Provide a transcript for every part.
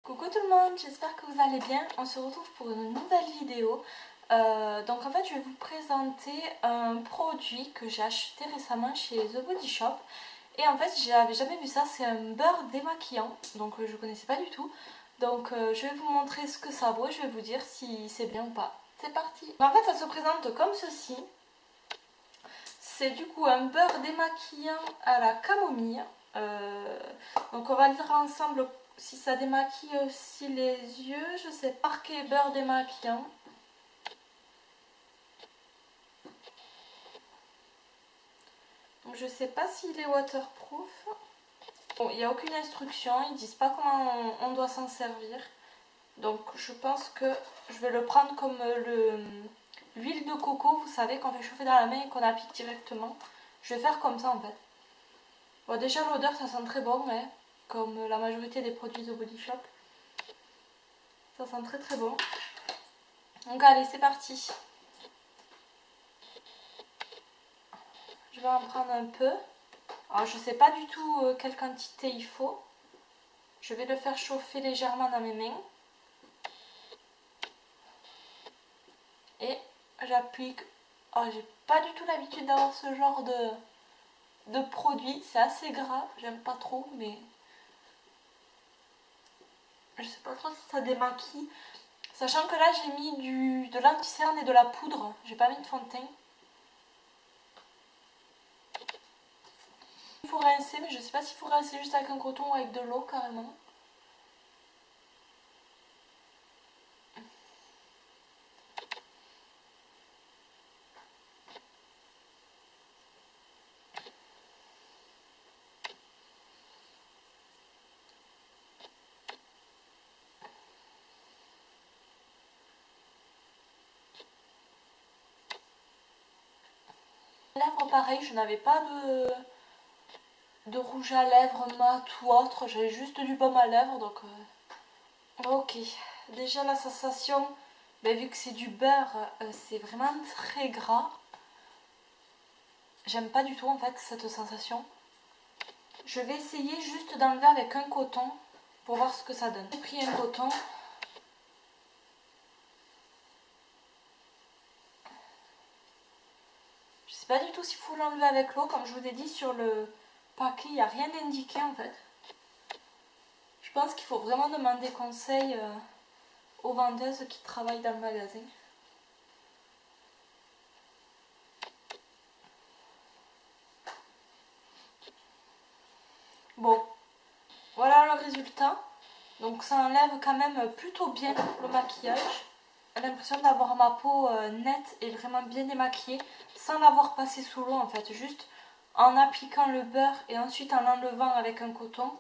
Coucou tout le monde, j'espère que vous allez bien. On se retrouve pour une nouvelle vidéo. Donc en fait je vais vous présenter un produit que j'ai acheté récemment chez The Body Shop. Et en fait j'avais jamais vu ça, c'est un beurre démaquillant, donc je connaissais pas du tout. Donc je vais vous montrer ce que ça vaut et je vais vous dire si c'est bien ou pas. C'est parti. En fait ça se présente comme ceci. C'est du coup un beurre démaquillant à la camomille. Donc on va lire ensemble si ça démaquille aussi les yeux. Je sais pas, marqué beurre démaquillant. Donc je sais pas s'il est waterproof. Bon, il n'y a aucune instruction, ils disent pas comment on doit s'en servir. Donc je pense que je vais le prendre comme l'huile de coco, vous savez, qu'on fait chauffer dans la main et qu'on applique directement. Je vais faire comme ça en fait. Bon, déjà l'odeur ça sent très bon, hein, comme la majorité des produits de Body Shop. Ça sent très très bon. Donc allez, c'est parti. Je vais en prendre un peu. Alors je sais pas du tout quelle quantité il faut. Je vais le faire chauffer légèrement dans mes mains. Et j'applique. Oh, j'ai pas du tout l'habitude d'avoir ce genre de produit. C'est assez gras, j'aime pas trop, mais je sais pas trop si ça démaquille. Sachant que là j'ai mis de l'anti-cerne et de la poudre. J'ai pas mis de fond de teint. Il faut rincer, mais je sais pas s'il faut rincer juste avec un coton ou avec de l'eau carrément. Lèvres pareil, je n'avais pas de rouge à lèvres mat ou autre, j'avais juste du baume à lèvres donc ok. Déjà la sensation, vu que c'est du beurre, c'est vraiment très gras. J'aime pas du tout en fait cette sensation. Je vais essayer juste d'enlever avec un coton pour voir ce que ça donne. J'ai pris un coton. Je sais pas du tout s'il faut l'enlever avec l'eau, comme je vous ai dit sur le paquet, il n'y a rien d'indiqué en fait. Je pense qu'il faut vraiment demander conseil aux vendeuses qui travaillent dans le magasin. Bon, voilà le résultat. Donc ça enlève quand même plutôt bien le maquillage. J'ai l'impression d'avoir ma peau nette et vraiment bien démaquillée sans l'avoir passé sous l'eau en fait. Juste en appliquant le beurre et ensuite en l'enlevant avec un coton.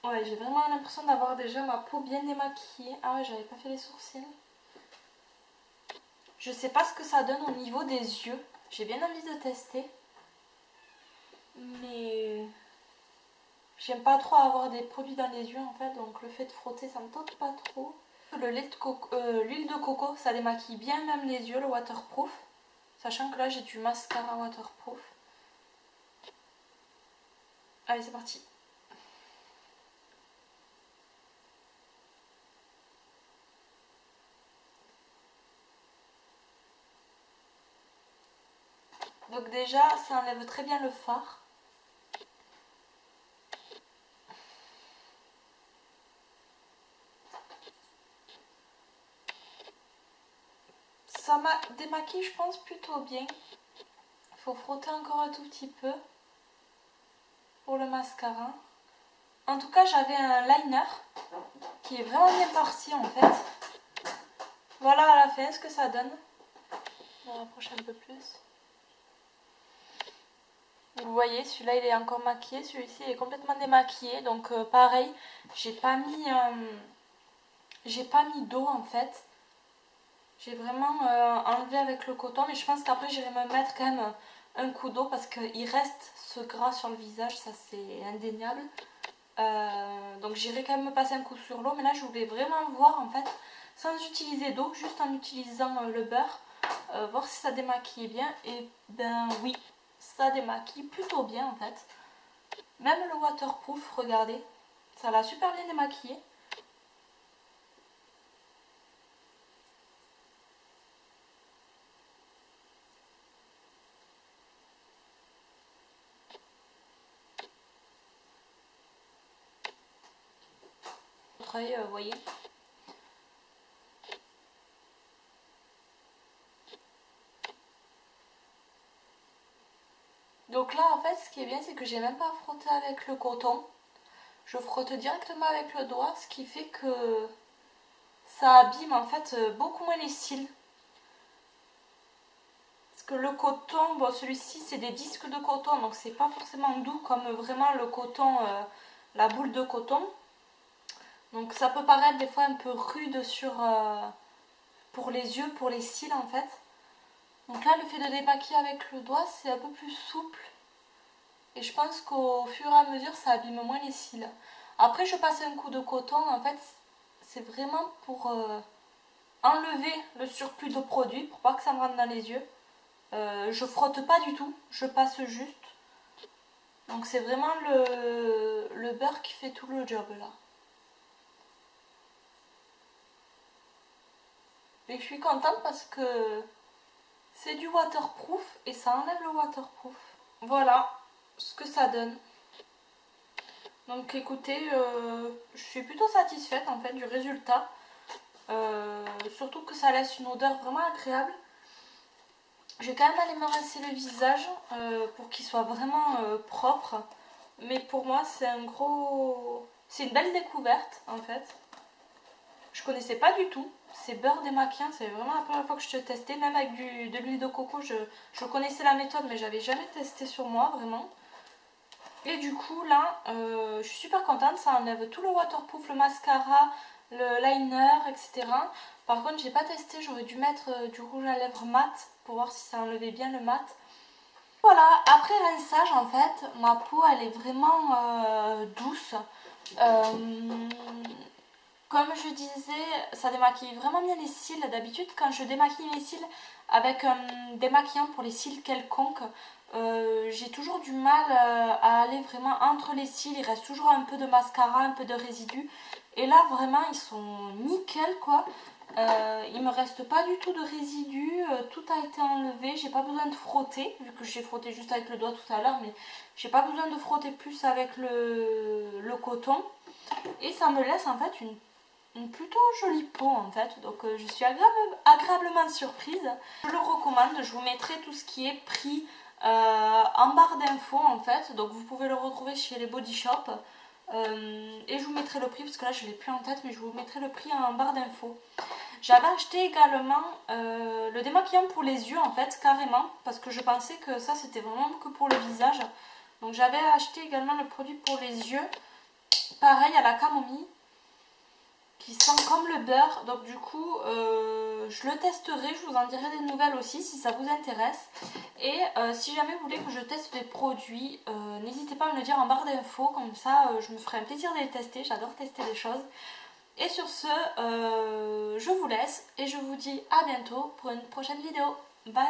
Ouais, j'ai vraiment l'impression d'avoir déjà ma peau bien démaquillée. Ah ouais, j'avais pas fait les sourcils. Je sais pas ce que ça donne au niveau des yeux. J'ai bien envie de tester. Mais j'aime pas trop avoir des produits dans les yeux en fait. Donc le fait de frotter, ça me tente pas trop. L'huile de coco, ça démaquille bien même les yeux, le waterproof. Sachant que là, j'ai du mascara waterproof. Allez, c'est parti. Donc déjà, ça enlève très bien le fard. Ça m'a démaquillé, je pense, plutôt bien. Il faut frotter encore un tout petit peu pour le mascara. En tout cas, j'avais un liner qui est vraiment bien parti en fait. Voilà à la fin ce que ça donne. Je vais rapprocher un peu plus. Vous voyez, celui-là il est encore maquillé, celui-ci il est complètement démaquillé. Donc pareil, j'ai pas mis d'eau en fait. J'ai vraiment enlevé avec le coton, mais je pense qu'après j'irai me mettre quand même un coup d'eau parce qu'il reste ce gras sur le visage, ça c'est indéniable. Donc j'irai quand même me passer un coup sur l'eau, mais là je voulais vraiment voir en fait, sans utiliser d'eau, juste en utilisant le beurre, voir si ça démaquillait bien. Et ben oui, ça démaquille plutôt bien en fait. Même le waterproof, regardez, ça l'a super bien démaquillé. Votre œil, vous voyez. Donc là en fait ce qui est bien c'est que j'ai même pas frotté avec le coton. Je frotte directement avec le doigt, ce qui fait que ça abîme en fait beaucoup moins les cils. Parce que le coton, bon celui-ci c'est des disques de coton donc c'est pas forcément doux comme vraiment le coton, la boule de coton. Donc ça peut paraître des fois un peu rude pour les yeux, pour les cils en fait. Donc là le fait de démaquiller avec le doigt c'est un peu plus souple. Et je pense qu'au fur et à mesure ça abîme moins les cils. Après je passe un coup de coton, en fait c'est vraiment pour enlever le surplus de produit, pour pas que ça me rentre dans les yeux. Je frotte pas du tout, je passe juste. Donc c'est vraiment le beurre qui fait tout le job là. Et je suis contente parce que c'est du waterproof et ça enlève le waterproof. Voilà ce que ça donne. Donc écoutez, je suis plutôt satisfaite en fait du résultat. Surtout que ça laisse une odeur vraiment agréable. Je vais quand même aller me rincer le visage pour qu'il soit vraiment propre. Mais pour moi c'est c'est une belle découverte en fait. Je connaissais pas du tout. C'est beurre démaquillant, c'est vraiment la première fois que je testais. Même avec de l'huile de coco, je connaissais la méthode mais j'avais jamais testé sur moi vraiment. Et du coup là, je suis super contente, ça enlève tout le waterproof, le mascara, le liner, etc. Par contre j'ai pas testé, j'aurais dû mettre du rouge à lèvres mat pour voir si ça enlevait bien le mat. Voilà, après rinçage en fait, ma peau elle est vraiment douce. Comme je disais, ça démaquille vraiment bien les cils. D'habitude quand je démaquille mes cils avec un démaquillant pour les cils quelconque, j'ai toujours du mal à aller vraiment entre les cils. Il reste toujours un peu de mascara, un peu de résidus. Et là vraiment ils sont nickel quoi. Il me reste pas du tout de résidus, tout a été enlevé, j'ai pas besoin de frotter, vu que j'ai frotté juste avec le doigt tout à l'heure, mais j'ai pas besoin de frotter plus avec le coton. Et ça me laisse en fait une plutôt jolie peau en fait, donc je suis agréablement surprise. Je le recommande, je vous mettrai tout ce qui est prix en barre d'infos en fait, donc vous pouvez le retrouver chez les Body Shop. Et je vous mettrai le prix parce que là je l'ai plus en tête, mais je vous mettrai le prix en barre d'infos. J'avais acheté également le démaquillant pour les yeux en fait, carrément, parce que je pensais que ça c'était vraiment que pour le visage. Donc j'avais acheté également le produit pour les yeux, pareil à la camomille, qui sent comme le beurre. Donc du coup je le testerai, je vous en dirai des nouvelles aussi si ça vous intéresse. Et si jamais vous voulez que je teste des produits, n'hésitez pas à me le dire en barre d'infos, comme ça je me ferai un plaisir de les tester, j'adore tester des choses. Et sur ce, je vous laisse et je vous dis à bientôt pour une prochaine vidéo. Bye!